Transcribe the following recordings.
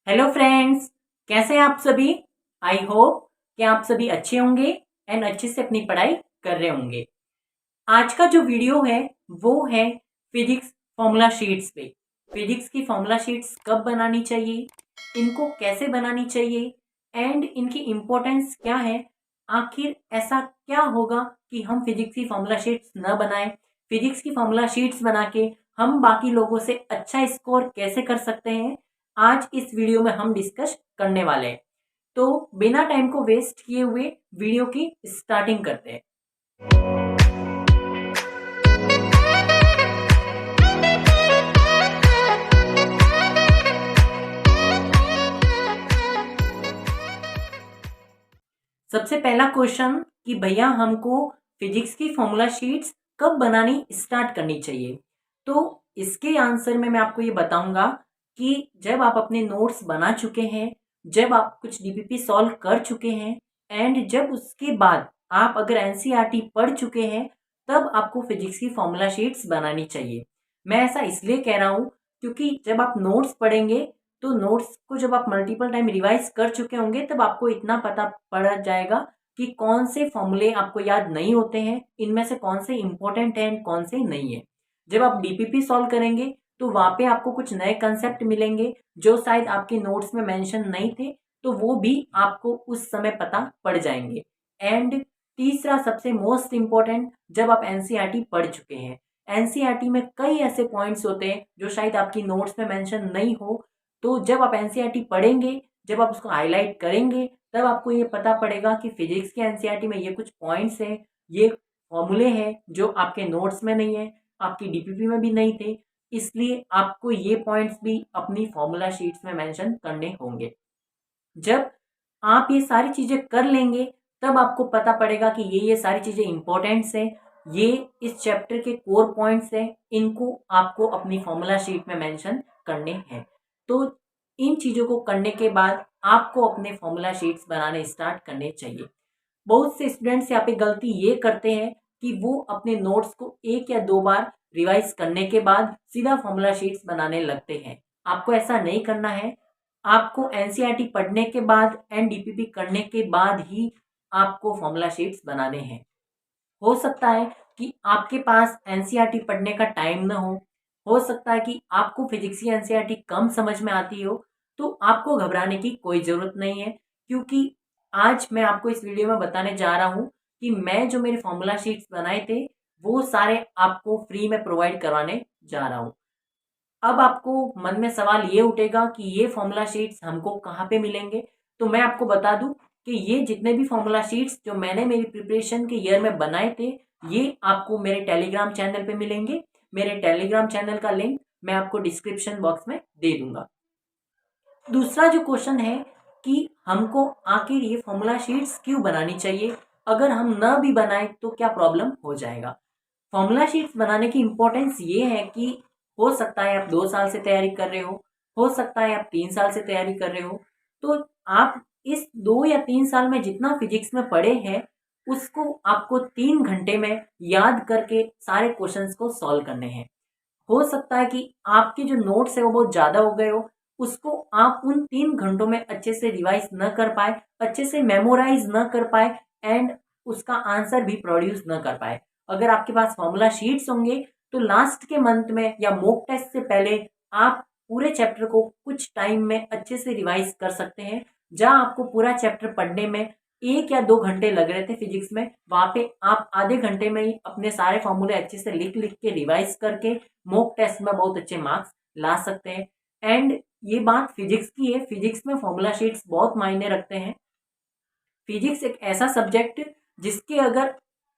Hello friends, कैसे हैं आप सभी। आई होप कि आप सभी अच्छे होंगे एंड अच्छे से अपनी पढ़ाई कर रहे होंगे। आज का जो वीडियो है वो है फिजिक्स फॉर्मूला शीट्स पे। फिजिक्स की फॉर्मूला शीट्स कब बनानी चाहिए, इनको कैसे बनानी चाहिए एंड इनकी इम्पोर्टेंस क्या है। आखिर ऐसा क्या होगा कि हम फिजिक्स की फॉर्मूला शीट्स न बनाएं। फिजिक्स की फॉर्मूला शीट्स बना के हम बाकी लोगों से अच्छा स्कोर कैसे कर सकते हैं, आज इस वीडियो में हम डिस्कस करने वाले हैं। तो बिना टाइम को वेस्ट किए हुए वीडियो की स्टार्टिंग करते हैं। सबसे पहला क्वेश्चन कि भैया हमको फिजिक्स की फॉर्मूला शीट्स कब बनानी स्टार्ट करनी चाहिए। तो इसके आंसर में मैं आपको ये बताऊंगा कि जब आप अपने नोट्स बना चुके हैं, जब आप कुछ डीपीपी सॉल्व कर चुके हैं एंड जब उसके बाद आप अगर एनसीईआरटी पढ़ चुके हैं, तब आपको फिजिक्स की फॉर्मूला शीट्स बनानी चाहिए। मैं ऐसा इसलिए कह रहा हूँ क्योंकि जब आप नोट्स पढ़ेंगे तो नोट्स को जब आप मल्टीपल टाइम रिवाइज कर चुके होंगे तब आपको इतना पता पड़ जाएगा कि कौन से फॉर्मूले आपको याद नहीं होते हैं, इनमें से कौन से इंपॉर्टेंट हैं कौन से नहीं है। जब आप डीपीपी सॉल्व करेंगे तो वहां पे आपको कुछ नए कंसेप्ट मिलेंगे जो शायद आपके नोट्स में मेंशन नहीं थे, तो वो भी आपको उस समय पता पड़ जाएंगे। एंड तीसरा सबसे मोस्ट इंपॉर्टेंट, जब आप एनसीईआरटी पढ़ चुके हैं, एनसीईआरटी में कई ऐसे पॉइंट्स होते हैं जो शायद आपकी नोट्स में मेंशन नहीं हो, तो जब आप एनसीईआरटी पढ़ेंगे, जब आप उसको हाईलाइट करेंगे, तब आपको ये पता पड़ेगा कि फिजिक्स के एनसीईआरटी में ये कुछ पॉइंट्स हैं, ये फॉर्मूले हैं जो आपके नोट्स में नहीं है, आपकी डीपीपी में भी नहीं थे। इसलिए आपको ये पॉइंट्स भी अपनी फॉर्मूला शीट्स में मेंशन करने होंगे। जब आप ये सारी चीजें कर लेंगे तब आपको पता पड़ेगा कि ये सारी चीजें इंपॉर्टेंट्स हैं, ये इस चैप्टर के कोर पॉइंट्स हैं, इनको आपको अपनी फॉर्मूला शीट में मेंशन करने हैं। तो इन चीजों को करने के बाद आपको अपने फॉर्मूला शीट्स बनाने स्टार्ट करने चाहिए। बहुत से स्टूडेंट्स यहाँ पे गलती ये करते हैं कि वो अपने नोट्स को एक या दो बार रिवाइज करने के बाद सीधा फॉर्मूला शीट्स बनाने लगते हैं। आपको ऐसा नहीं करना है। आपको एनसीईआरटी पढ़ने के बाद एंड डीपीपी करने के बाद ही आपको फॉर्मूला शीट्स बनाने हैं। हो सकता है कि आपके पास एनसीईआरटी पढ़ने का टाइम ना हो सकता है कि आपको फिजिक्स की एनसीईआरटी कम समझ में आती हो, तो आपको घबराने की कोई ज़रूरत नहीं है, क्योंकि आज मैं आपको इस वीडियो में बताने जा रहा हूँ कि मैं जो मेरे फॉर्मूला शीट्स बनाए थे वो सारे आपको फ्री में प्रोवाइड करवाने जा रहा हूँ। अब आपको मन में सवाल ये उठेगा कि ये फॉर्मूला शीट्स हमको कहाँ पे मिलेंगे। तो मैं आपको बता दूं कि ये जितने भी फॉर्मूला शीट्स जो मैंने मेरी प्रिपरेशन के ईयर में बनाए थे, ये आपको मेरे टेलीग्राम चैनल पे मिलेंगे। मेरे टेलीग्राम चैनल का लिंक मैं आपको डिस्क्रिप्शन बॉक्स में दे दूंगा। दूसरा जो क्वेश्चन है कि हमको आखिर ये फॉर्मूला शीट्स क्यों बनानी चाहिए, अगर हम न भी बनाए तो क्या प्रॉब्लम हो जाएगा। फॉर्मूला शीट्स बनाने की इंपॉर्टेंस ये है कि हो सकता है आप 2 साल से तैयारी कर रहे हो सकता है आप 3 साल से तैयारी कर रहे हो, तो आप इस 2 या 3 साल में जितना फिजिक्स में पढ़े हैं उसको आपको 3 घंटे में याद करके सारे क्वेश्चंस को सॉल्व करने हैं। हो सकता है कि आपके जो नोट्स है वो बहुत ज़्यादा हो गए हो, उसको आप उन 3 घंटों में अच्छे से रिवाइज न कर पाए, अच्छे से मेमोराइज न कर पाए एंड उसका आंसर भी प्रोड्यूस न कर पाए। अगर आपके पास फॉर्मूला शीट्स होंगे तो लास्ट के मंथ में या मॉक टेस्ट से पहले आप पूरे चैप्टर को कुछ टाइम में अच्छे से रिवाइज कर सकते हैं। जहां आपको पूरा चैप्टर पढ़ने में 1 या 2 घंटे लग रहे थे फिजिक्स में, वहां पे आप आधे घंटे में ही अपने सारे फॉर्मूले अच्छे से लिख लिख के रिवाइज करके मॉक टेस्ट में बहुत अच्छे मार्क्स ला सकते हैं। एंड ये बात फिजिक्स की है, फिजिक्स में फॉर्मूला शीट्स बहुत मायने रखते हैं। फिजिक्स एक ऐसा सब्जेक्ट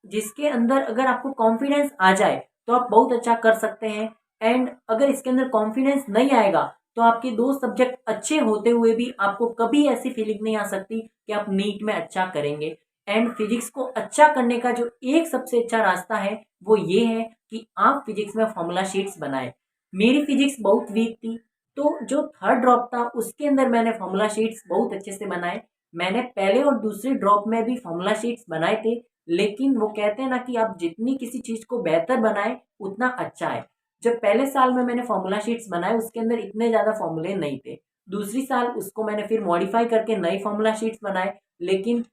जिसके अंदर अगर आपको कॉन्फिडेंस आ जाए तो आप बहुत अच्छा कर सकते हैं। एंड अगर इसके अंदर कॉन्फिडेंस नहीं आएगा तो आपके 2 सब्जेक्ट अच्छे होते हुए भी आपको कभी ऐसी फीलिंग नहीं आ सकती कि आप नीट में अच्छा करेंगे। एंड फिजिक्स को अच्छा करने का जो एक सबसे अच्छा रास्ता है वो ये है कि आप फिजिक्स में फॉर्मूला शीट्स बनाएं। मेरी फिजिक्स बहुत वीक थी, तो जो थर्ड ड्रॉप था उसके अंदर मैंने फॉर्मूला शीट्स बहुत अच्छे से बनाए। मैंने पहले और दूसरे ड्रॉप में भी फॉर्मूला शीट्स बनाए थे, लेकिन वो कहते हैं ना कि आप जितनी किसी चीज को बेहतर बनाए उतना अच्छा है। जब पहले साल में मैंने फॉर्मूला शीट्स बनाए उसके अंदर इतने ज्यादा फॉर्मूले नहीं थे, दूसरी साल उसको मैंने फिर मॉडिफाई करके नई फॉर्मूला शीट्स बनाए, लेकिन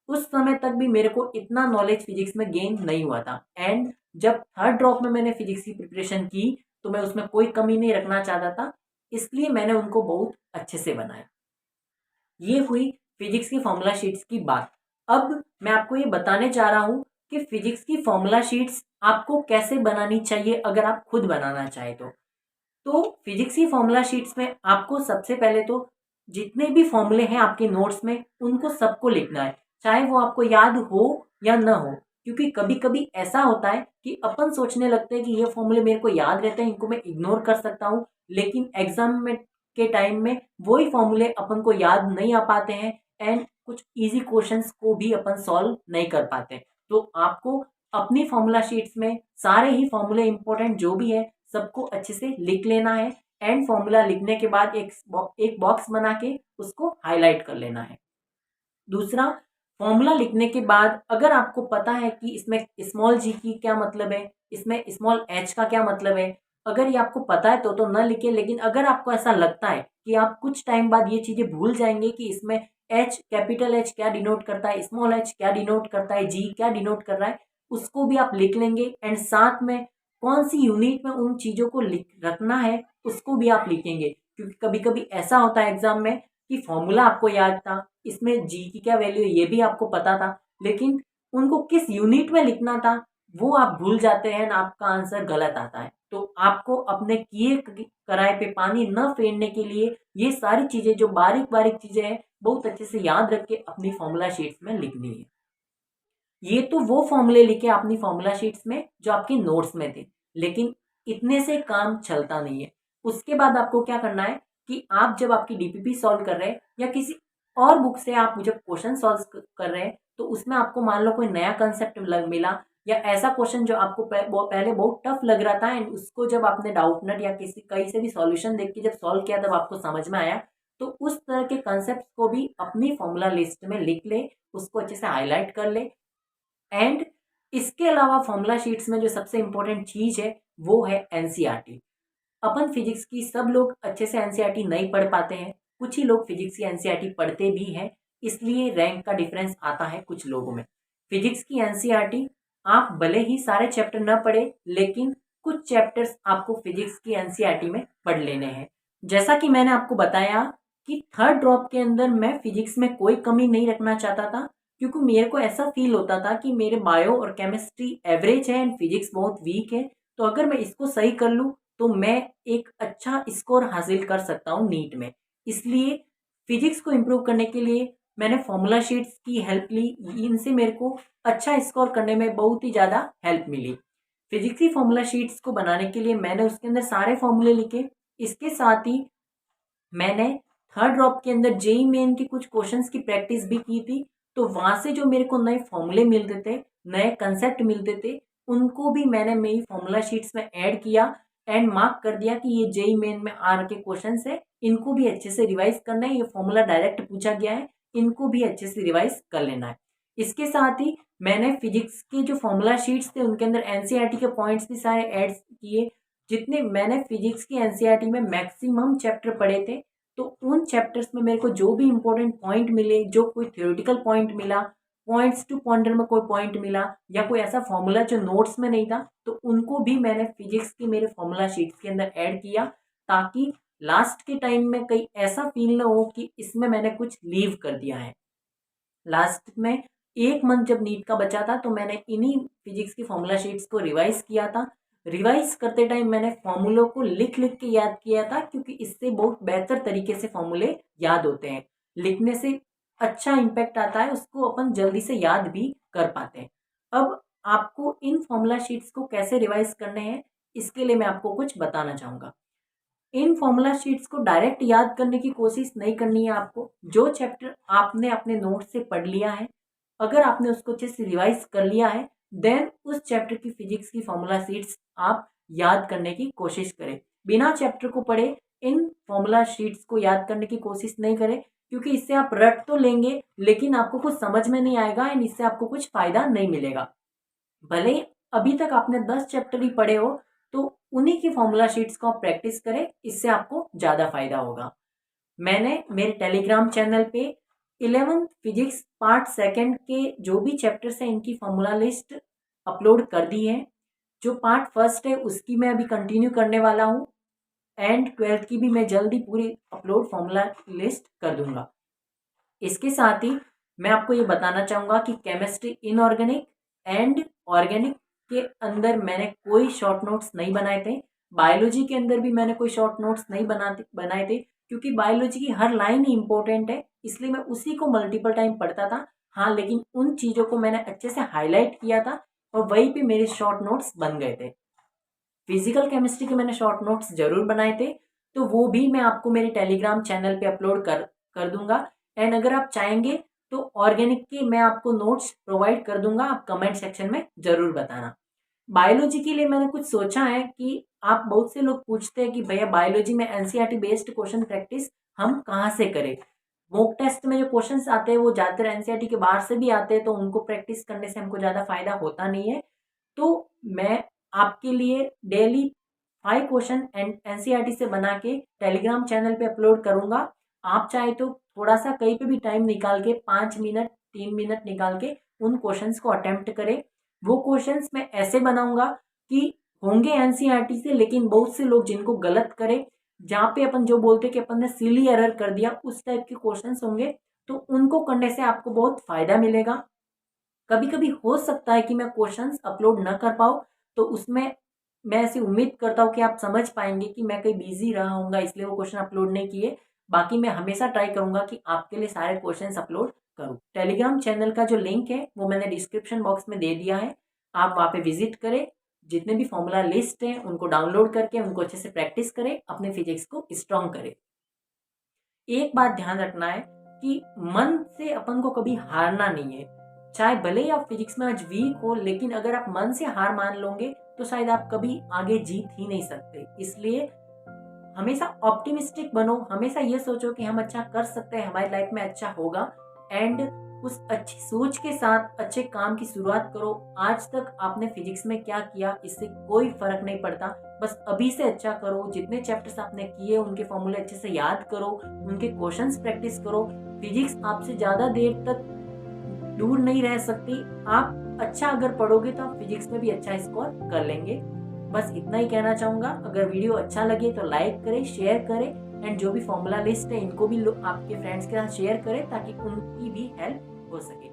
उस समय तक भी मेरे को इतना नॉलेज फिजिक्स में गेन नहीं हुआ था। एंड जब थर्ड ड्रॉप में मैंने फिजिक्स की प्रिपरेशन की तो मैं उसमें कोई कमी नहीं रखना चाहता था, इसलिए मैंने उनको बहुत अच्छे से बनाया। ये हुई फिजिक्स की फॉर्मूला शीट्स की बात। अब मैं आपको ये बताने जा रहा हूँ कि फिजिक्स की फॉर्मूला शीट्स आपको कैसे बनानी चाहिए अगर आप खुद बनाना चाहे तो फिजिक्स की फॉर्मूला शीट्स में आपको सबसे पहले तो जितने भी फॉर्मूले हैं आपके नोट्स में उनको सबको लिखना है, चाहे वो आपको याद हो या ना हो। क्योंकि कभी कभी ऐसा होता है कि अपन सोचने लगते हैं कि ये फॉर्मूले मेरे को याद रहते हैं, इनको मैं इग्नोर कर सकता हूँ, लेकिन एग्जाम में के टाइम में वही फॉर्मूले अपन को याद नहीं आ पाते हैं एंड कुछ इजी क्वेश्चंस को भी अपन सॉल्व नहीं कर पाते। तो आपको अपनी फॉर्मूला शीट्स में सारे ही फॉर्मूले इंपॉर्टेंट जो भी है सबको अच्छे से लिख लेना है एंड फॉर्मूला लिखने के बाद एक बॉक्स बना के उसको हाईलाइट कर लेना है। दूसरा, फॉर्मूला लिखने के बाद अगर आपको पता है कि इसमें स्मॉल जी की क्या मतलब है, इसमें स्मॉल एच का क्या मतलब है, अगर ये आपको पता है तो न लिखे, लेकिन अगर आपको ऐसा लगता है कि आप कुछ टाइम बाद ये चीजें भूल जाएंगे कि इसमें एच, कैपिटल एच क्या डिनोट करता है, स्मॉल एच क्या डिनोट करता है, जी क्या डिनोट कर रहा है, उसको भी आप लिख लेंगे एंड साथ में कौन सी यूनिट में उन चीजों को लिख रखना है उसको भी आप लिखेंगे। क्योंकि कभी कभी ऐसा होता है एग्जाम में कि फॉर्मूला आपको याद था, इसमें जी की क्या वैल्यू है ये भी आपको पता था, लेकिन उनको किस यूनिट में लिखना था वो आप भूल जाते हैं ना, आपका आंसर गलत आता है। तो आपको अपने किए कराए पे पानी न फेरने के लिए ये सारी चीजें जो बारीक बारीक चीजें हैं बहुत अच्छे से याद रख के अपनी फॉर्मूला शीट्स में लिखनी है। ये तो वो फॉर्मूले लिखे अपनी फॉर्मूला शीट्स में जो आपके नोट्स में थे, लेकिन इतने से काम चलता नहीं है। उसके बाद आपको क्या करना है कि आप जब आपकी डीपीपी सॉल्व कर रहे हैं या किसी और बुक से आप जब क्वेश्चन सॉल्व कर रहे हैं तो उसमें आपको मान लो कोई नया कंसेप्ट मिला या ऐसा क्वेश्चन जो आपको पहले बहुत टफ लग रहा था एंड उसको जब आपने डाउट नट या किसी कहीं से भी सॉल्यूशन देख के जब सॉल्व किया तब आपको समझ में आया, तो उस तरह के कंसेप्ट को भी अपनी फॉर्मूला लिस्ट में लिख ले, उसको अच्छे से हाईलाइट कर ले। एंड इसके अलावा फॉर्मूला शीट्स में जो सबसे इंपॉर्टेंट चीज है वो है एनसीईआरटी। अपन फिजिक्स की सब लोग अच्छे से एनसीईआरटी नहीं पढ़ पाते हैं, कुछ ही लोग फिजिक्स की एनसीईआरटी पढ़ते भी हैं, इसलिए रैंक का डिफरेंस आता है कुछ लोगों में। फिजिक्स की एनसीईआरटी आप भले ही सारे चैप्टर न पढ़े, लेकिन कुछ चैप्टर्स आपको फिजिक्स की एनसीईआरटी में पढ़ लेने हैं। जैसा कि मैंने आपको बताया कि थर्ड ड्रॉप के अंदर मैं फिजिक्स में कोई कमी नहीं रखना चाहता था, क्योंकि मेरे को ऐसा फील होता था कि मेरे बायो और केमिस्ट्री एवरेज है एंड फिजिक्स बहुत वीक है, तो अगर मैं इसको सही कर लूँ तो मैं एक अच्छा स्कोर हासिल कर सकता हूँ नीट में। इसलिए फिजिक्स को इम्प्रूव करने के लिए मैंने फॉर्मूला शीट्स की हेल्प ली, इनसे मेरे को अच्छा स्कोर करने में बहुत ही ज़्यादा हेल्प मिली। फिजिक्स की फॉर्मूला शीट्स को बनाने के लिए मैंने उसके अंदर सारे फॉर्मूले लिखे, इसके साथ ही मैंने थर्ड ड्रॉप के अंदर जेई मेन की कुछ क्वेश्चंस की प्रैक्टिस भी की थी, तो वहां से जो मेरे को नए फॉर्मूले मिलते थे, नए कंसेप्ट मिलते थे, उनको भी मैंने मेरी फॉर्मूला शीट्स में ऐड किया एंड मार्क कर दिया कि ये जेई मेन में आ रखे क्वेश्चन है, इनको भी अच्छे से रिवाइज करना है, ये फॉर्मूला डायरेक्ट पूछा गया है, इनको भी अच्छे से रिवाइज कर लेना है। इसके साथ ही मैंने फिजिक्स के जो फॉर्मूला शीट्स थे उनके अंदर एनसीईआरटी के पॉइंट्स भी सारे ऐड किए। जितने मैंने फिजिक्स की एनसीईआरटी में मैक्सिमम चैप्टर पढ़े थे, तो उन चैप्टर्स में मेरे को जो भी इंपॉर्टेंट पॉइंट मिले, जो कोई थ्योरेटिकल पॉइंट मिला, पॉइंट्स टू पॉइंटर में कोई पॉइंट मिला या कोई ऐसा फॉर्मूला जो नोट्स में नहीं था, तो उनको भी मैंने फिजिक्स की मेरे फॉर्मूला शीट्स के अंदर ऐड किया, ताकि लास्ट के टाइम में कहीं ऐसा फील ना हो कि इसमें मैंने कुछ लीव कर दिया है। लास्ट में एक मंथ जब नीट का बचा था तो मैंने इन्हीं फिजिक्स की फॉर्मूला शीट्स को रिवाइज किया था। रिवाइज करते टाइम मैंने फॉर्मूलों को लिख लिख के याद किया था, क्योंकि इससे बहुत बेहतर तरीके से फॉर्मूले याद होते हैं। लिखने से अच्छा इम्पैक्ट आता है, उसको अपन जल्दी से याद भी कर पाते हैं। अब आपको इन फॉर्मूला शीट्स को कैसे रिवाइज करने हैं, इसके लिए मैं आपको कुछ बताना चाहूँगा। इन फॉर्मूला शीट्स को डायरेक्ट याद करने की कोशिश नहीं करनी है आपको। जो चैप्टर आपने अपने नोट से पढ़ लिया है, अगर आपने उसको अच्छे से रिवाइज कर लिया है, देन उस चैप्टर की फिजिक्स की फॉर्मूला शीट्स आप याद करने की कोशिश करें। बिना चैप्टर को पढ़े इन फॉर्मूला शीट्स को याद करने की कोशिश नहीं करें, क्योंकि इससे आप रट तो लेंगे लेकिन आपको कुछ समझ में नहीं आएगा एंड इससे आपको कुछ फायदा नहीं मिलेगा। भले ही अभी तक आपने 10 चैप्टर ही पढ़े हो, तो उन्हीं की फॉर्मूला शीट्स को आप प्रैक्टिस करें, इससे आपको ज़्यादा फायदा होगा। मैंने मेरे टेलीग्राम चैनल पे 11th फिजिक्स पार्ट सेकंड के जो भी चैप्टर्स हैं इनकी फॉर्मूला लिस्ट अपलोड कर दी है। जो पार्ट फर्स्ट है उसकी मैं अभी कंटिन्यू करने वाला हूँ एंड 12th की भी मैं जल्दी पूरी अपलोड फॉर्मूला लिस्ट कर दूंगा। इसके साथ ही मैं आपको ये बताना चाहूँगा कि केमिस्ट्री इनऑर्गेनिक एंड ऑर्गेनिक के अंदर मैंने कोई शॉर्ट नोट्स नहीं बनाए थे। बायोलॉजी के अंदर भी मैंने कोई शॉर्ट नोट्स नहीं बनाए थे क्योंकि बायोलॉजी की हर लाइन ही इंपॉर्टेंट है, इसलिए मैं उसी को मल्टीपल टाइम पढ़ता था। हाँ, लेकिन उन चीज़ों को मैंने अच्छे से हाईलाइट किया था और वहीं पे मेरे शॉर्ट नोट्स बन गए थे। फिजिकल केमिस्ट्री के मैंने शॉर्ट नोट्स जरूर बनाए थे, तो वो भी मैं आपको मेरे टेलीग्राम चैनल पे अपलोड कर दूंगा। एंड अगर आप चाहेंगे तो ऑर्गेनिक के मैं आपको नोट्स प्रोवाइड कर दूंगा, आप कमेंट सेक्शन में जरूर बताना। बायोलॉजी के लिए मैंने कुछ सोचा है कि आप बहुत से लोग पूछते हैं कि भैया बायोलॉजी में एनसीईआरटी बेस्ड क्वेश्चन प्रैक्टिस हम कहाँ से करें। मॉक टेस्ट में जो क्वेश्चंस आते हैं वो ज़्यादातर एनसीईआरटी के बाहर से भी आते हैं, तो उनको प्रैक्टिस करने से हमको ज़्यादा फायदा होता नहीं है। तो मैं आपके लिए डेली 5 क्वेश्चन एनसीईआरटी से बना के टेलीग्राम चैनल पे अपलोड करूंगा। आप चाहे तो थोड़ा सा कहीं पे भी टाइम निकाल के 5 मिनट 3 मिनट निकाल के उन क्वेश्चंस को अटेम्प्ट करें। वो क्वेश्चंस मैं ऐसे बनाऊंगा कि होंगे एनसीईआरटी से, लेकिन बहुत से लोग जिनको गलत करे, जहाँ पे अपन जो बोलते कि अपन ने सिली एरर कर दिया, उस टाइप के क्वेश्चंस होंगे, तो उनको करने से आपको बहुत फायदा मिलेगा। कभी कभी हो सकता है कि मैं क्वेश्चंस अपलोड न कर पाऊँ, तो उसमें मैं ऐसी उम्मीद करता हूँ कि आप समझ पाएंगे कि मैं कहीं बिजी रहा हूँगा इसलिए वो क्वेश्चन अपलोड नहीं किए। बाकी मैं हमेशा ट्राई करूंगा कि आपके लिए सारे क्वेश्चंस अपलोड करूँ। टेलीग्राम चैनल का जो लिंक है वो मैंने डिस्क्रिप्शन बॉक्स में दे दिया है, आप वहाँ पे विजिट करें। जितने भी फॉर्मूला लिस्ट हैं उनको डाउनलोड करके उनको अच्छे से प्रैक्टिस करें, अपने फिजिक्स को स्ट्रॉन्ग करें। एक बात ध्यान रखना है कि मन से अपन को कभी हारना नहीं है। चाहे भले ही आप फिजिक्स में आज वीक हो, लेकिन अगर आप मन से हार मान लोगे तो शायद आप कभी आगे जीत ही नहीं सकते। इसलिए हमेशा ऑप्टिमिस्टिक बनो, हमेशा ये सोचो कि हम अच्छा कर सकते हैं, हमारी लाइफ में अच्छा होगा एंड उस अच्छी सोच के साथ अच्छे काम की शुरुआत करो। आज तक आपने फिजिक्स में क्या किया इससे कोई फर्क नहीं पड़ता, बस अभी से अच्छा करो। जितने चैप्टर्स आपने किए उनके फॉर्मूले अच्छे से याद करो, उनके क्वेश्चंस प्रैक्टिस करो। फिजिक्स आपसे ज्यादा देर तक दूर नहीं रह सकती। आप अच्छा अगर पढ़ोगे तो आप फिजिक्स में भी अच्छा स्कोर कर लेंगे। बस इतना ही कहना चाहूंगा। अगर वीडियो अच्छा लगे तो लाइक करें, शेयर करें एंड जो भी फॉर्मूला लिस्ट है इनको भी आपके फ्रेंड्स के साथ शेयर करें ताकि उनकी भी हेल्प हो सके।